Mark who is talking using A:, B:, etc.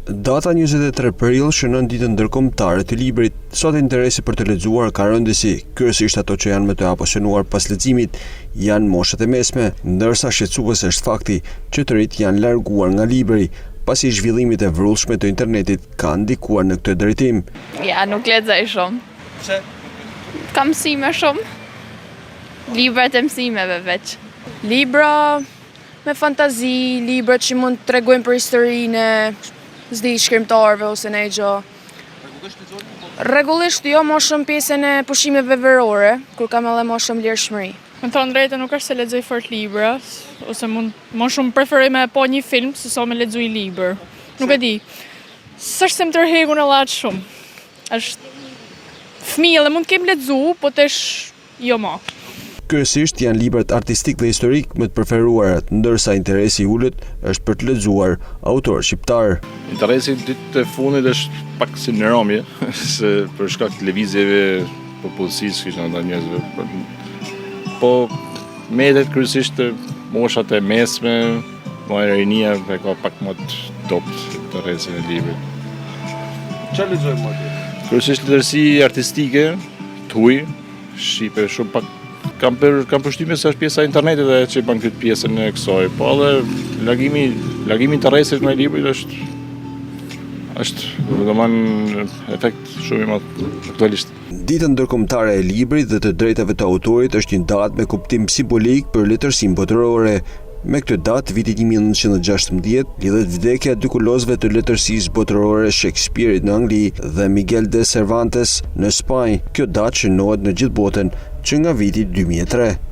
A: Data 23 prill shënon ditën ndërkombëtare të librit. Sot interesi për të lexuar ka rëndësi. Kryesisht ato që janë më të apasionuar pas leximit janë moshat e mesme, ndërsa shqetësues është fakti që të rinjt janë larguar nga libri, pasi zhvillimit e vrullshme të internetit kanë ndikuar në këtë drejtim.
B: Ja, nuk lexoj shumë.
C: Pse?
B: Kam mësime shumë. Librat e mësimeve veç.
D: Libra me fantazi, libra që mund të tregojnë për historinë e shkrimtarëve ose ne gjë. Rregullisht jo, më shumë pjesën e pushimeve verore, kur kam edhe më shumë lirshmëri.
E: Më thonë drejtë, nuk është se lexoj fort libra, ose më shumë preferoj me po një film se sa me lexuj libër. Nuk e di. S'është se më tërhequn e lart shumë. Është fëmijë dhe mund të kem lexu, po tesh jo më.
A: Kryesisht janë librat artistik dhe historik më të preferuarat, ndërsa interesi i ulët është për të lexuar autor shqiptar.
F: Interesi ditë e fundit është pak si në rëmje, se për shkak të lëvizjeve popullsisë që janë njerëzve. Po mediat kryesisht moshat e mesme, e rinia ka pak më të dobët interesin e librit.
C: Çfarë lexojmë më atje?
F: Kryesisht letërsi artistike, të huaj, shqipe shumë pak. Kam përshtypjen se është pjesa e internetit dhe që bën këtë pjesën e kësaj, po edhe largimi i interesit me librin është domethënë efekt shumë i madh aktualisht.
A: Dita ndërkombëtare e librit dhe të drejtave të autorit është një datë me kuptim simbolik për letërsinë botërore. Me këtë datë, viti 1916, lidhet vdekja e dy kolozëve të letërsisë botërore Shakespeare në Angli dhe Miguel de Cervantes në Spanjë. Kjo datë shënohet në gjithë botën që nga viti 2003.